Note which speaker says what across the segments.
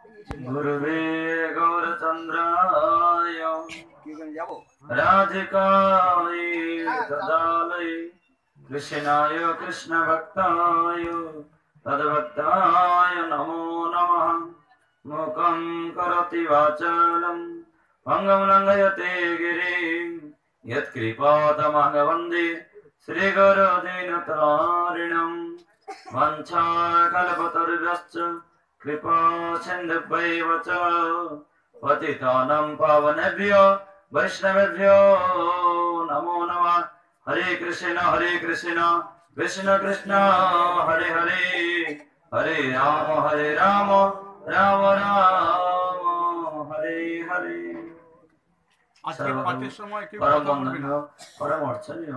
Speaker 1: गुरुवे गौरचन्द्राय राधिकाय तदालये कृष्णाय कृष्णभक्ताय तद्भक्ताय नमो नमः। मूकं करोति वाचालं भङ्गं लङ्घयते गिरिं यत्कृपातमहं श्रीगुरुदीनतारिणं वञ्चाकल्पतरुभ्यश्च कृपा सिन्धुभ्यैव च पतितानां पावनेभ्यो वैष्णवेभ्यो नमो नमः। हरे कृष्ण कृष्ण कृष्ण हरे हरे, हरे राम राम राम हरे हरे। परम बंधनीय परम अर्चनीय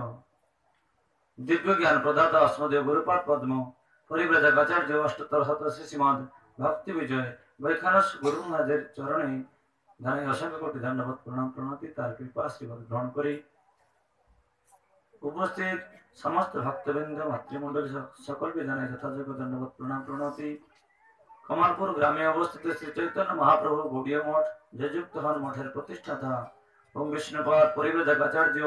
Speaker 1: दिव्य ज्ञान प्रदाता अस्मदेव गुरुपाद पद्म परिव्राजकाचार्य अष्टोत्तर शतश्री श्रीमद भक्ति विजय वैखानस गुरु महाराजेर चरणे জানাই অসংখ্য কোটি ধন্যবাদ প্রণাম প্রণতি। তার কৃপা আশীর্বাদ গ্রহণ করি। উপস্থিত সমস্ত ভক্তবৃন্দ মাতৃমণ্ডলী সকলকে জানাই যথাযোগ্য ধন্যবাদ প্রণাম প্রণতি। কমলপুর গ্রামে অবস্থিত শ্রী চৈতন্য মহাপ্রভু গৌড়ীয় মঠ জয়যুক্ত হন মঠের প্রতিষ্ঠাতা এবং বিষ্ণুপাদ পরিব্রাজকাচার্য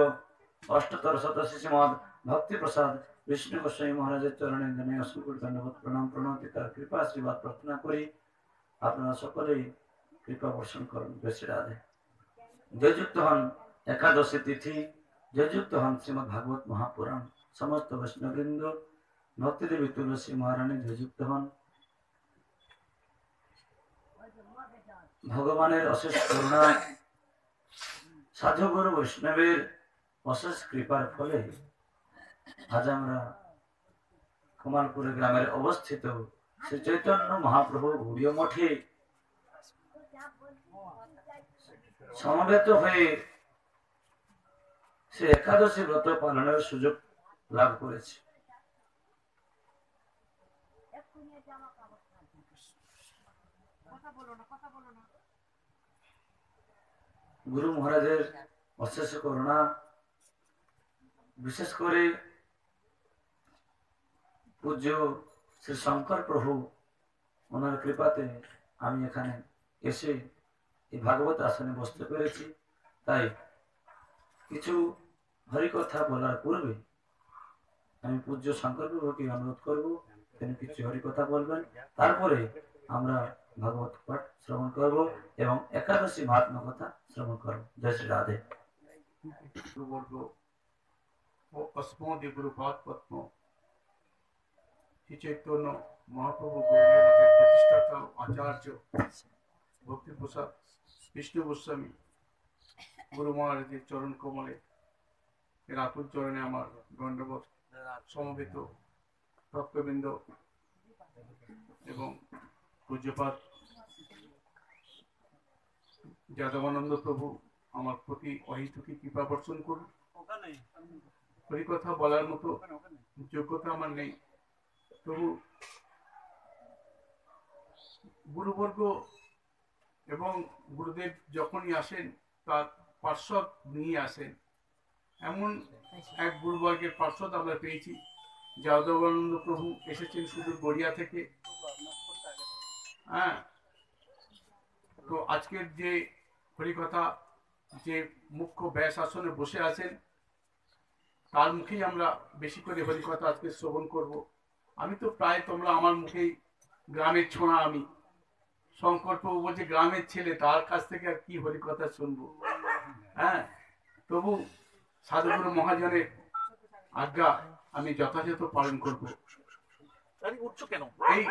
Speaker 1: অষ্টোত্তর শতশ্রী শ্রীমদ ভক্তি প্রসাদ বিষ্ণু গোস্বামী মহারাজের চরণে জানাই অসংখ্য ধন্যবাদ প্রণাম প্রণতি। তার কৃপা আশীর্বাদ প্রার্থনা করি আপনারা সকলেই কৃপা বর্ষণ করুন। বেশি রাধে। জয়যুক্ত হন একাদশী তিথি, জয়যুক্ত হন শ্রীমদ ভাগবত মহাপুরাণ সমস্ত বৈষ্ণববৃন্দ, ভক্তিদেবী তুলসী মহারানী জয়যুক্ত হন। ভগবানের অশেষ করুণা, সাধু গুরু বৈষ্ণবের অশেষ কৃপার ফলে আজ আমরা কমালপুর গ্রামের অবস্থিত শ্রী চৈতন্য মহাপ্রভু গৌড়ীয় মঠে সমবেত হয়ে সে একাদশী ব্রত পালনের সুযোগ লাভ করেছে। গুরু মহারাজের অশেষ করুণা, বিশেষ করে পূজ্য শ্রী শঙ্কর প্রভু ওনার কৃপাতে আমি এখানে এসে এই ভাগবত আসনে বসতে পেরেছি। তাই কিছু হরিকথা বলার পূর্বে আমি পূজ্য শঙ্কর প্রভুকে অনুরোধ করব তিনি কিছু হরিকথা বলবেন, তারপরে আমরা ভাগবত পাঠ শ্রবণ করব এবং একাদশী মহাত্মা কথা শ্রবণ করব। জয় শ্রী রাধে।
Speaker 2: গুরুবর্গ ও অস্মদীয় গুরুপাদ পদ্ম শ্রী চৈতন্য মহাপ্রভু গৌড়ীয় মঠের প্রতিষ্ঠাতা আচার্য ভক্তি প্রসাদ বিষ্ণু গোস্বামী গুরু মহারাজের চরণ কমলে এর আতুর চরণে আমার দণ্ডবোধ। সমবেত ভক্তবৃন্দ এবং পূজ্যপাদ যাদবানন্দ প্রভু আমার প্রতি অহেতুকী কৃপা বর্ষণ করুন। হরিকথা বলার মতো যোগ্যতা আমার নেই, তবু গুরুবর্গ এবং গুরুদেব যখনই আসেন তার পার্শ্বদ নিয়ে আসেন। এমন এক গুরুবর্গের পার্শ্বদ আমরা পেয়েছি। যাদবানন্দ প্রভু এসেছেন সুদূর গড়িয়া থেকে। হ্যাঁ, তো আজকের যে হরিকথা যে মুখ্য ব্যাস আসনে বসে আছেন তার মুখেই আমরা বেশি করে হরিকথা আজকে শ্রবণ করব। আমি তো প্রায় তোমরা আমার মুখেই গ্রামের ছোঁড়া, আমি শঙ্কর প্রভু বলছে গ্রামের ছেলে, তার কাছ থেকে আর কি হরিকথা শুনবো। হ্যাঁ, তবু সাধুগুরু মহাজনের আজ্ঞা আমি যথাযথ পালন করব। এই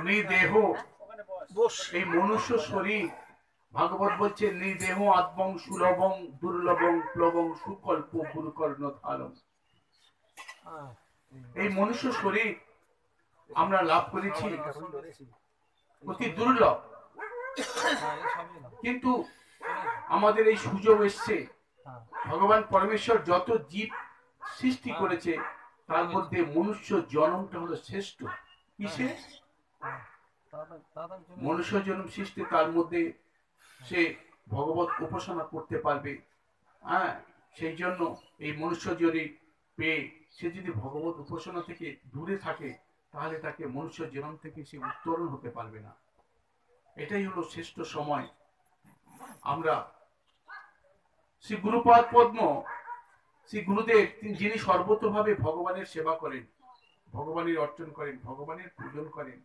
Speaker 2: নৃদেহ, এই মনুষ্য শরীর, ভাগবত বলছে নৃদেহ আত্মং সুলভং দুর্লভং প্লবং সুকল্প গুরুকর্ণ ধারম। এই মনুষ্য শরীর আমরা লাভ করেছি অতি দুর্লভ, কিন্তু আমাদের এই সুযোগ এসছে। ভগবান পরমেশ্বর যত জীব সৃষ্টি করেছে তার মধ্যে মনুষ্য জন্মটা হলো শ্রেষ্ঠ। কিসে? মনুষ্য জন্ম সৃষ্টি, তার মধ্যে সে ভগবত উপাসনা করতে পারবে। হ্যাঁ, সেই জন্য এই মনুষ্য যদি পেয়ে সে যদি ভগবত উপাসনা থেকে দূরে থাকে তাহলে তাকে মনুষ্য জন্ম থেকে সে উত্তরণ হতে পারবে না। এটাই হলো শ্রেষ্ঠ সময়। আমরা শ্রী গুরুপাদ পদ্ম, শ্রী গুরুদেব যিনি সর্বতোভাবে ভগবানের সেবা করেন, ভগবানের অর্চন করেন, ভগবানের পূজন করেন।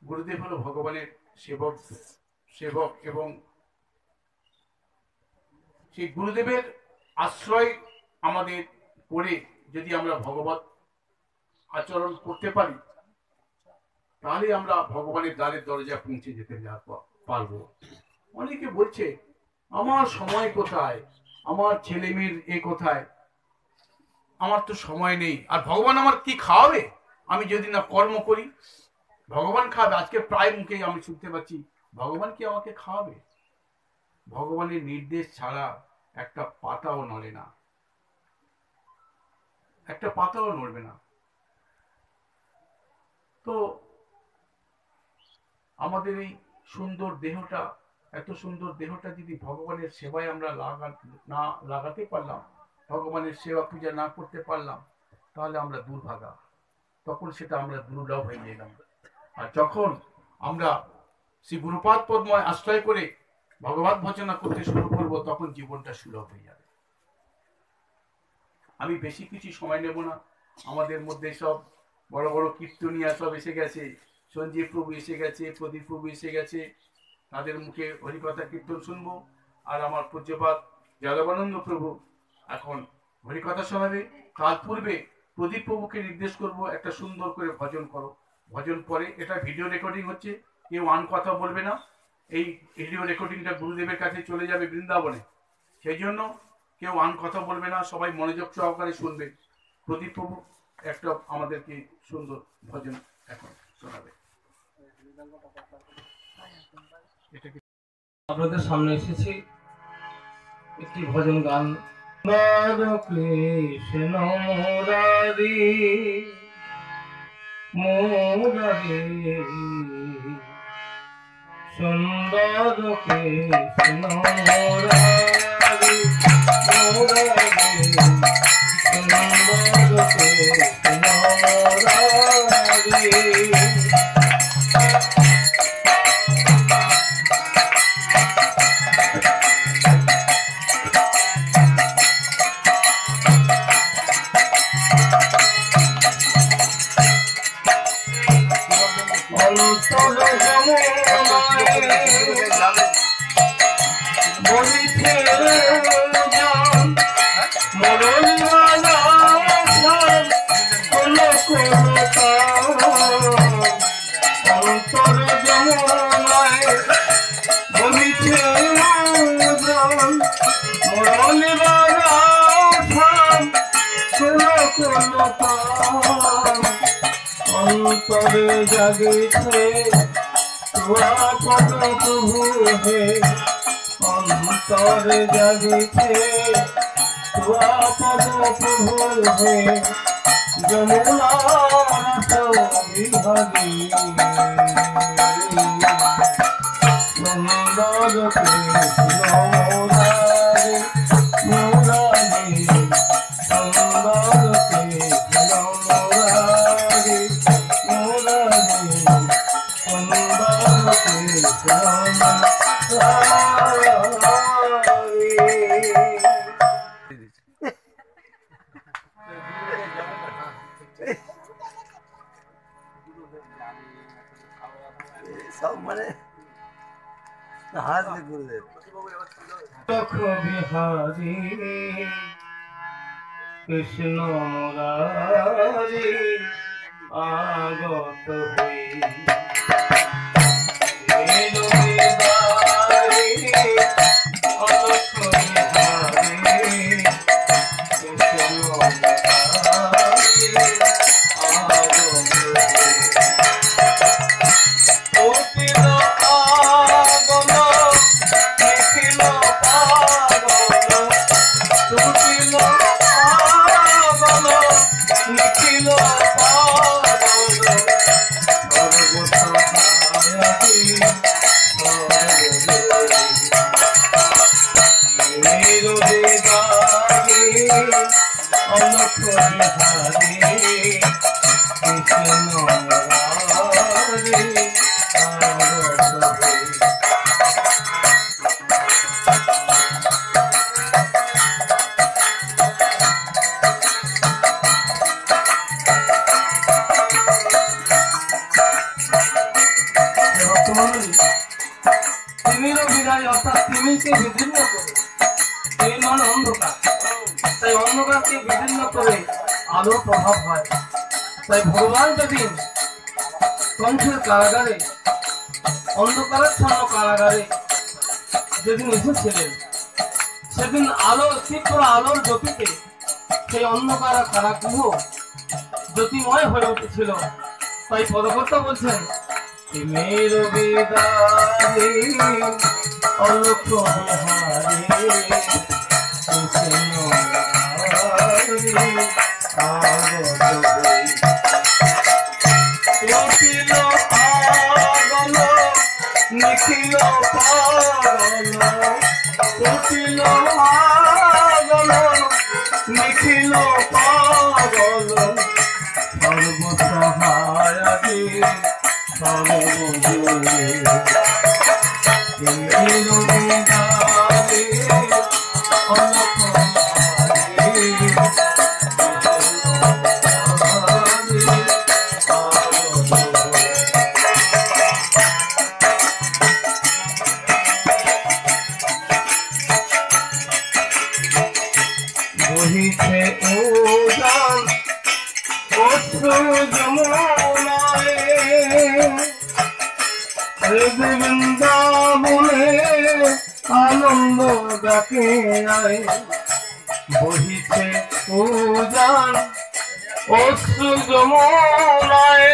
Speaker 2: গুরুদেব হলো ভগবানের সেবক এবং সেই গুরুদেবের আশ্রয় আমাদের করে যদি আমরা ভগবত আচরণ করতে পারি, তাহলে আমরা ভগবানের দ্বারের দরজায় পৌঁছে যেতে পারবো। অনেকে বলছে আমার সময় কোথায়, আমার ছেলে মেয়ের এ কোথায়, আমার তো সময় নেই, আর ভগবান আমার কি খাওয়াবে আমি যদি না কর্ম করি? ভগবান খাবে। আজকে প্রায় মুখেই আমি শুনতে পাচ্ছি ভগবান কি আমাকে খাওয়াবে? ভগবানের নির্দেশ ছাড়া একটা পাতাও নড়ে না, একটা পাতাও নড়বে না। তো আমাদের এই সুন্দর দেহটা, এত সুন্দর দেহটা যদি ভগবানের সেবায় আমরা না লাগাতে পারলাম, ভগবানের সেবা পূজা না করতে পারলাম, তাহলে আমরা দুর্ভাগা, তখন সেটা আমরা দুর্লভ হয়ে গেলাম। আর যখন আমরা শ্রী গুরুপাদ পদ্ময় আশ্রয় করে ভগবত ভজনা করতে শুরু করব, তখন জীবনটা সুলভ হয়ে যাবে। আমি বেশি কিছু সময় নেব না। আমাদের মধ্যে সব বড় বড় কীর্তনিয়া সব এসে গেছে, সঞ্জীব প্রভু এসে গেছে, প্রদীপ প্রভু এসে গেছে, তাদের মুখে হরিকথা কীর্তন শুনবো। আর আমার পূজ্যপাদ যাদবানন্দ প্রভু এখন হরিকথা শোনাবে। তার পূর্বে প্রদীপ প্রভুকে নির্দেশ করব একটা সুন্দর করে ভজন করো। ভজন পরে, এটা ভিডিও রেকর্ডিং হচ্ছে, কেউ আন কথা বলবে না। এই ভিডিও রেকর্ডিংটা গুরুদেবের কাছে চলে যাবে বৃন্দাবনে, সেই জন্য কেউ আন কথা বলবে না, সবাই মনোযোগ সহকারে শুনবে। প্রদীপ প্রভু একটা আমাদেরকে সুন্দর ভজন এখন শোনাবে।
Speaker 3: আপনাদের সামনে এসেছি একটি ভজন গান। কৃষ্ণ মুরারি মুরারি সুন্দর কৃষ্ণ মুরারি মুরারি সুন্দর কৃষ্ণ মুরারি। অন্তরে জাগিছে তোরা পদ প্রভু হে, অন্তরে জাগিছে তোরা পদ প্রভু হে, যমুনা বিহারী সুন্দর কৃষ্ণ মুরারি মুরারি সুন্দর কৃষ্ণ মুরারি মুরারি সুন্দর কৃষ্ণ
Speaker 4: সব মানে হাজলে গুরুদেব
Speaker 3: বিহারী কৃষ্ণ মুরারি আগত হই কৃষ্ণ মণ্ডলী তিমিরও বিদায় অর্থাৎ তিমিকে বিদীর্ণ করে, তিমি মানে অন্ধকার, তাই অন্ধকারকে বিদীর্ণ করে আলো প্রভাব হয়। তাই ভগবান যেদিন কংসের কারাগারে, অন্ধকারাচ্ছন্ন কারাগারে যেদিন এসেছিলেন, সেদিন আলো, তীব্র আলোর জ্যোতিতে সেই অন্ধকার কারাগৃহ জ্যোতিময় হয়ে উঠেছিল। তাই পদকর্তা বলছেন, তিমির বিদারে অলক্ষ বিহারে নিখিল পাগল, কুটিল পাগল, নিখিল পাগল, সর্বসহায়াদি সর্বজয়ে তিমির বিদারে অলক্ষ বহিছে উদান অশ্রু যমুনায়, বৃন্দাবনে আনন্দ ডাকে আয়। বহিছে উদান অশ্রু যমুনায়,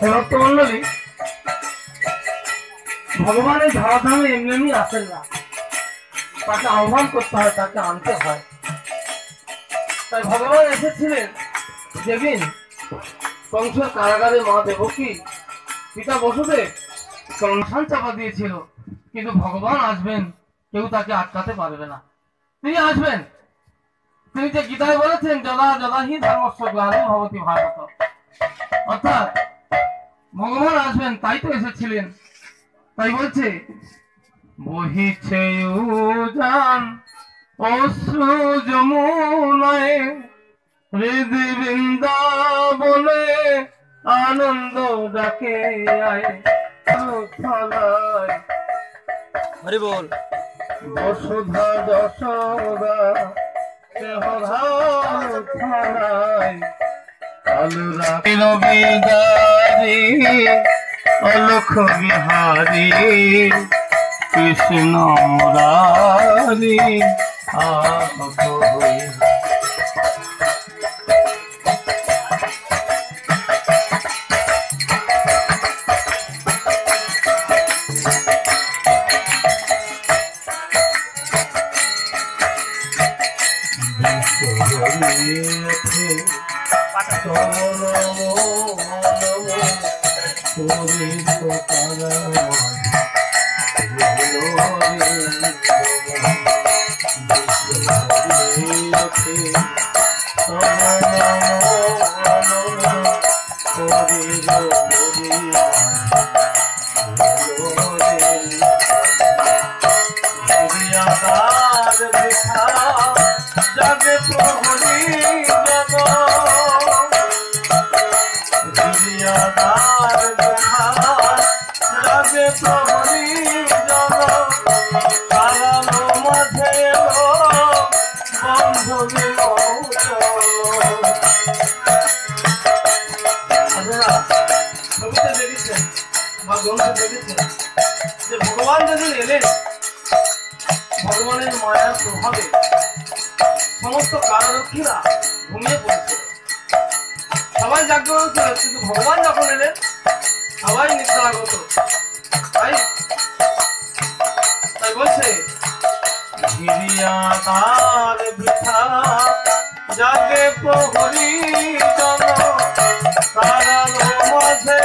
Speaker 3: ভক্তমণ্ডলী ভগবানের ধরাধামে এমনি এমনি আসেন না, তাকে আহ্বান করতে হয়, তাকে আনতে হয়। তাই ভগবান এসেছিলেন যেদিন কংসের কারাগারে মা দেবকী পিতা বসুদেব সংসান চাপা দিয়েছিল, কিন্তু ভগবান আসবেন কেউ তাকে আটকাতে পারবে না। তিনি আসবেন, তিনি যে গীতায় বলেছেন যদা যদাহি ধর্মস্য গ্লানি ভবতি ভারত, অর্থাৎ ভগবান আসবেন, তাই তো এসেছিলেন। তাই বলছে বহিছে উজান অশ্রু যমুনায়, হৃদি বৃন্দাবনে আনন্দ ডাকে আয়। হরি বল। বসুধা যশোদা থানায় কালুরাখিল বিদারি অলক্ষ বিহারী কৃষ্ণ মুরারি আপত হই। ভগবান যেদিন এলেন, ভগবানের মায়ার প্রভাবে সমস্ত কারারক্ষীরা ঘুমিয়ে পড়েছিল, সবাই জাগ্রত ছিল, কিন্তু ভগবান যখন এলেন সবাই নিদ্রাগত। তাই বলছে গিরিয়াদার বৃথা জাগে প্রহরী জন, তারার মাঝে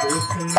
Speaker 3: Krishna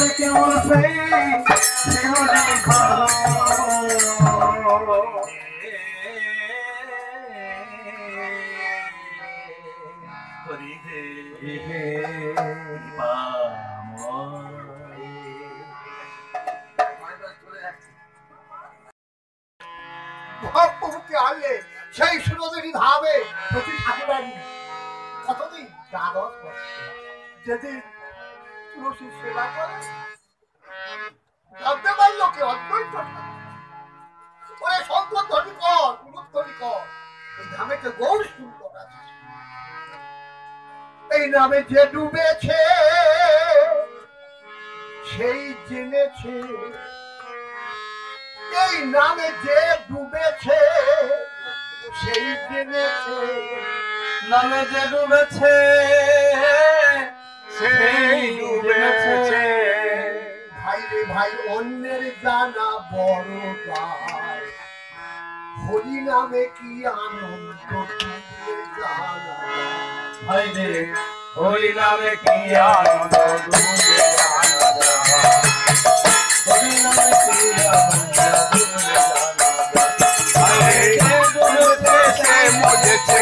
Speaker 3: বলে কেমন সেই শিবনে খাও
Speaker 4: হরি হে
Speaker 3: হে
Speaker 5: মহাপ্রভুকে আনলে সেই সুরদেরই ভাবে প্রতি ঠাকুরানি কতদিন দ্বাদশ বর্ষ যেদিন তুলসীর সেবা করে জানতে পারলো কে অদ্বৈত ওরে শঙ্কর ধ্বনি কর গুরুধ্বনি কর এই নামেতে গৌর সুন্দর আছে এই নামে যে ডুবেছে সেই জেনেছে এই নামে যে ডুবেছে সেই জেনেছে
Speaker 3: নামে যে ডুবেছে সেই ডুবেছে
Speaker 5: ভাই রে ভাই অন্যের জানা বড় গায় হরি নামে কি আনন্দ ডুবে জানা
Speaker 3: হাই রে হরি নামে কি আনন্দ ডুবে জানা হরি নামে কি আনন্দ ডুবে জানা হাই রে ডুবেছে সে মজেছে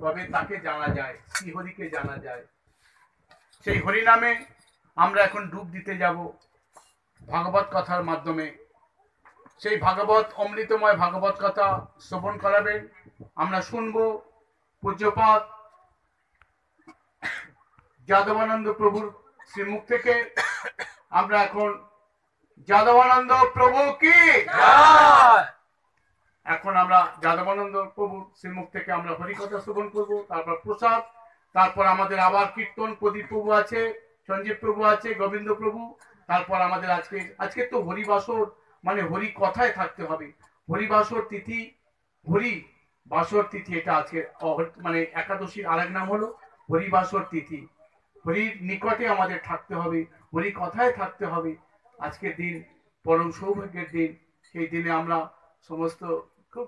Speaker 2: তবে তাকে জানা যায়, শ্রীহরিকে জানা যায়। সেই হরি নামে আমরা এখন ডুব দিতে যাব ভাগবত কথার মাধ্যমে। সেই ভাগবত অমৃতময় ভাগবত কথা শ্রবণ করাবেন, আমরা শুনবো পূজ্যপাদ যাদবানন্দ প্রভুর শ্রীমুখ থেকে। আমরা এখন যাদবানন্দ প্রভু কি, এখন আমরা যাদবানন্দ প্রভুর শ্রীমুখ থেকে আমরা হরিকথা শ্রবণ করব, তারপর প্রসাদ, তারপর আমাদের আবার কীর্তন, প্রদীপ প্রভু আছে, সঞ্জীব প্রভু আছে, গোবিন্দ প্রভু, তারপর আমাদের আজকে তো হরিবাসর, মানে হরি কথায় থাকতে হবে। হরিবাসর তিথি, হরি বাসর তিথি, এটা আজকে মানে একাদশীর আরেক নাম হলো হরিবাসর তিথি। হরির নিকটে আমাদের থাকতে হবে, হরি কথায় থাকতে হবে। আজকের দিন পরম সৌভাগ্যের দিন, সেই দিনে আমরা সমস্ত খুব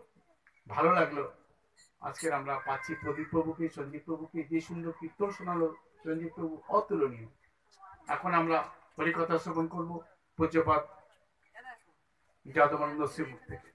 Speaker 2: ভালো লাগলো। আজকের আমরা পাচ্ছি প্রদীপ প্রভুকে, সঞ্জীব প্রভুকে, যে সুন্দর কীর্তন শোনালো সঞ্জীব প্রভু, অতুলনীয়। এখন আমরা হরিকথা শ্রবণ করবো পূজ্যপাদ যাদবানন্দ শ্রীমুখ থেকে।